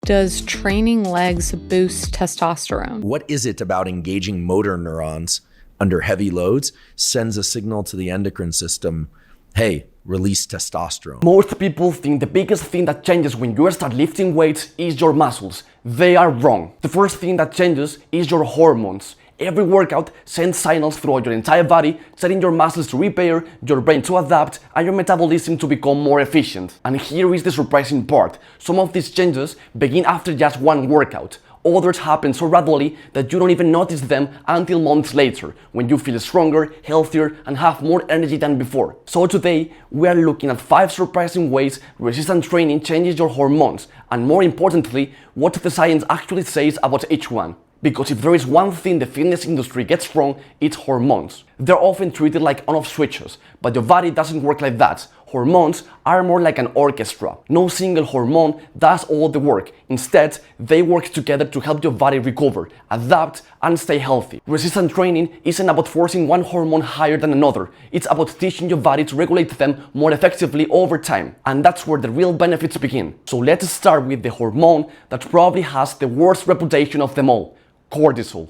Does training legs boost testosterone? What is it about engaging motor neurons under heavy loads sends a signal to the endocrine system, hey, release testosterone? Most people think the biggest thing that changes when you start lifting weights is your muscles. They are wrong. The first thing that changes is your hormones. Every workout sends signals throughout your entire body, setting your muscles to repair, your brain to adapt, and your metabolism to become more efficient. And here is the surprising part. Some of these changes begin after just one workout. Others happen so rapidly that you don't even notice them until months later, when you feel stronger, healthier, and have more energy than before. So today, we are looking at 5 surprising ways resistance training changes your hormones, and more importantly, what the science actually says about each one. Because if there is one thing the fitness industry gets wrong, it's hormones. They're often treated like on-off switches, but your body doesn't work like that. Hormones are more like an orchestra. No single hormone does all the work. Instead, they work together to help your body recover, adapt, and stay healthy. Resistance training isn't about forcing one hormone higher than another. It's about teaching your body to regulate them more effectively over time. And that's where the real benefits begin. So let's start with the hormone that probably has the worst reputation of them all: cortisol.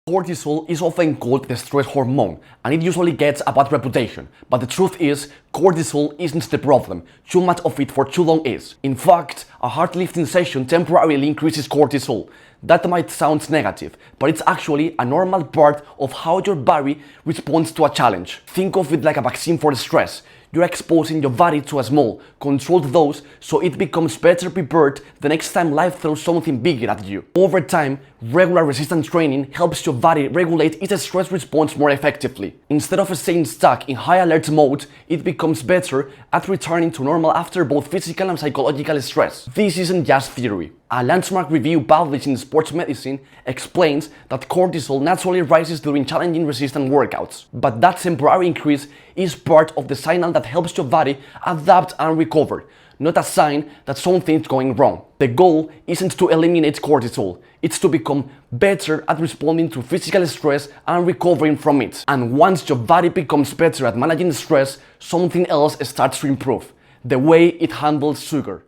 Cortisol is often called the stress hormone, and it usually gets a bad reputation. But the truth is, cortisol isn't the problem. Too much of it for too long is. In fact, a hard lifting session temporarily increases cortisol. That might sound negative, but it's actually a normal part of how your body responds to a challenge. Think of it like a vaccine for stress. You're exposing your body to a small, controlled dose so it becomes better prepared the next time life throws something bigger at you. Over time, regular resistance training helps your body regulate its stress response more effectively. Instead of staying stuck in high alert mode, it becomes better at returning to normal after both physical and psychological stress. This isn't just theory. A landmark review published in Sports Medicine explains that cortisol naturally rises during challenging resistance workouts. But that temporary increase is part of the signal that helps your body adapt and recover, not a sign that something's going wrong. The goal isn't to eliminate cortisol, it's to become better at responding to physical stress and recovering from it. And once your body becomes better at managing stress, something else starts to improve: the way it handles sugar.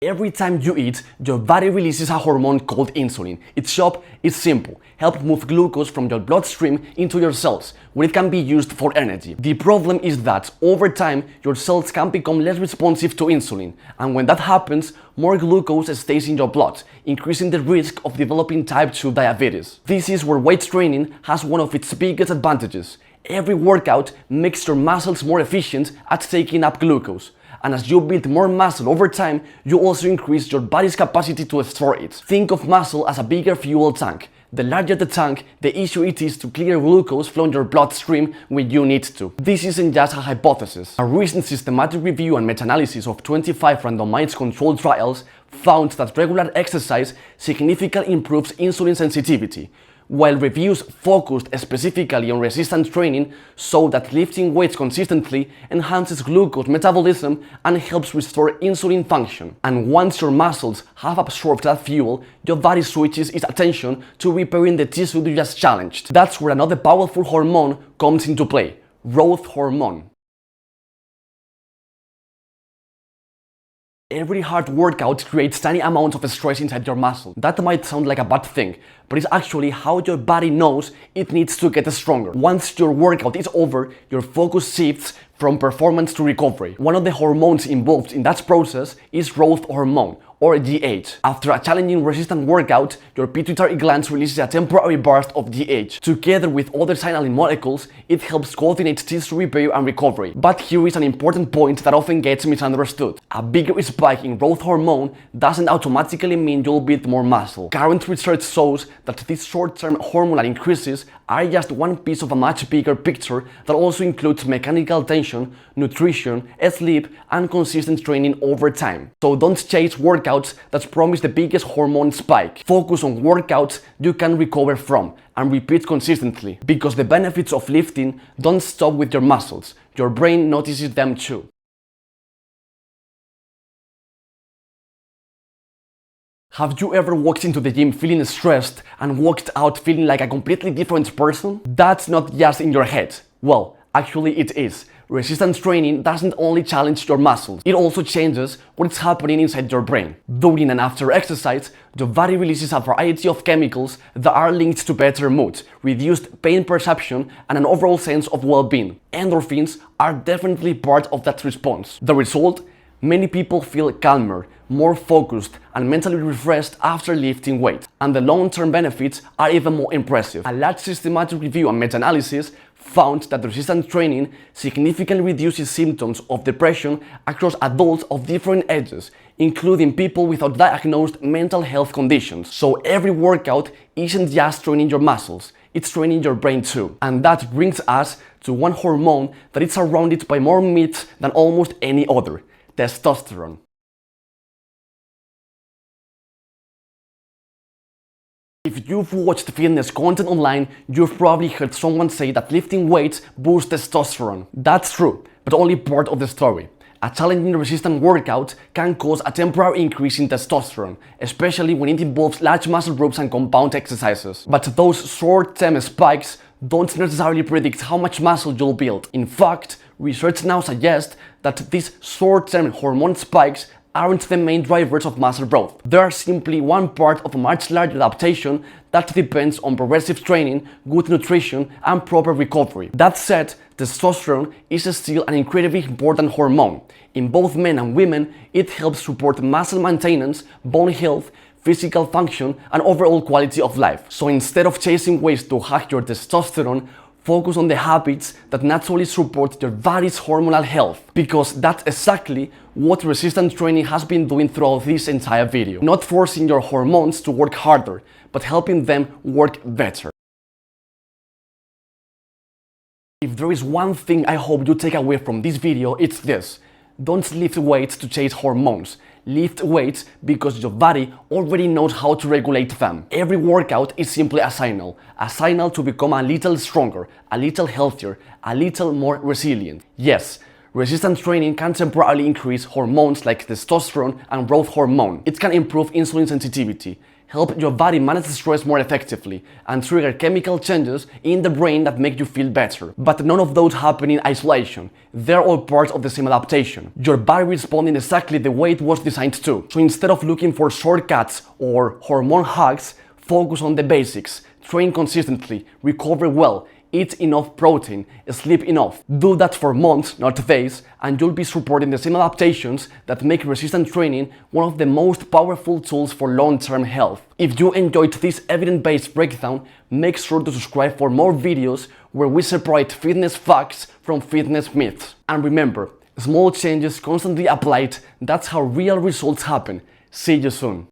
Every time you eat, your body releases a hormone called insulin. Its job is simple: help move glucose from your bloodstream into your cells, where it can be used for energy. The problem is that, over time, your cells can become less responsive to insulin, and when that happens, more glucose stays in your blood, increasing the risk of developing type 2 diabetes. This is where weight training has one of its biggest advantages. Every workout makes your muscles more efficient at taking up glucose. And as you build more muscle over time, you also increase your body's capacity to store it. Think of muscle as a bigger fuel tank. The larger the tank, the easier it is to clear glucose from your bloodstream when you need to. This isn't just a hypothesis. A recent systematic review and meta-analysis of 25 randomized controlled trials found that regular exercise significantly improves insulin sensitivity, while reviews focused specifically on resistance training showed that lifting weights consistently enhances glucose metabolism and helps restore insulin function. And once your muscles have absorbed that fuel, your body switches its attention to repairing the tissue you just challenged. That's where another powerful hormone comes into play: growth hormone. Every hard workout creates tiny amounts of stress inside your muscle. That might sound like a bad thing, but it's actually how your body knows it needs to get stronger. Once your workout is over, your focus shifts from performance to recovery. One of the hormones involved in that process is growth hormone, or GH. After a challenging resistant workout, your pituitary gland releases a temporary burst of GH. Together with other signaling molecules, it helps coordinate tissue repair and recovery. But here is an important point that often gets misunderstood. A bigger spike in growth hormone doesn't automatically mean you'll build more muscle. Current research shows that these short-term hormonal increases are just one piece of a much bigger picture that also includes mechanical tension, nutrition, sleep, and consistent training over time. So don't chase workouts that promise the biggest hormone spike. Focus on workouts you can recover from and repeat consistently, because the benefits of lifting don't stop with your muscles. Your brain notices them too. Have you ever walked into the gym feeling stressed and walked out feeling like a completely different person? That's not just in your head. Well, actually it is. resistance training doesn't only challenge your muscles, it also changes what's happening inside your brain. During and after exercise, the body releases a variety of chemicals that are linked to better mood, reduced pain perception, and an overall sense of well-being. Endorphins are definitely part of that response. The result? Many people feel calmer, more focused, and mentally refreshed after lifting weight. And the long-term benefits are even more impressive. A large systematic review and meta-analysis found that resistance training significantly reduces symptoms of depression across adults of different ages, including people without diagnosed mental health conditions. So every workout isn't just training your muscles, it's training your brain too. And that brings us to one hormone that is surrounded by more myths than almost any other: testosterone. If you've watched fitness content online, you've probably heard someone say that lifting weights boosts testosterone. That's true, but only part of the story. A challenging resistant workout can cause a temporary increase in testosterone, especially when it involves large muscle groups and compound exercises. But those short-term spikes don't necessarily predict how much muscle you'll build. In fact, research now suggests that these short-term hormone spikes aren't the main drivers of muscle growth. They are simply one part of a much larger adaptation that depends on progressive training, good nutrition, and proper recovery. That said, testosterone is still an incredibly important hormone. In both men and women, it helps support muscle maintenance, bone health, physical function, and overall quality of life. So instead of chasing ways to hack your testosterone, focus on the habits that naturally support your body's hormonal health, because that's exactly what resistance training has been doing throughout this entire video. Not forcing your hormones to work harder, but helping them work better. If there is one thing I hope you take away from this video, it's this: don't lift weights to chase hormones. Lift weights because your body already knows how to regulate them. Every workout is simply a signal to become a little stronger, a little healthier, a little more resilient. Yes, resistance training can temporarily increase hormones like testosterone and growth hormone. It can improve insulin sensitivity, help your body manage stress more effectively, and trigger chemical changes in the brain that make you feel better. But none of those happen in isolation. They're all part of the same adaptation. Your body responding exactly the way it was designed to. So instead of looking for shortcuts or hormone hacks, focus on the basics. Train consistently, recover well, eat enough protein, sleep enough. Do that for months, not days, and you'll be supporting the same adaptations that make resistance training one of the most powerful tools for long-term health. If you enjoyed this evidence-based breakdown, make sure to subscribe for more videos where we separate fitness facts from fitness myths. And remember, small changes constantly applied, that's how real results happen. See you soon.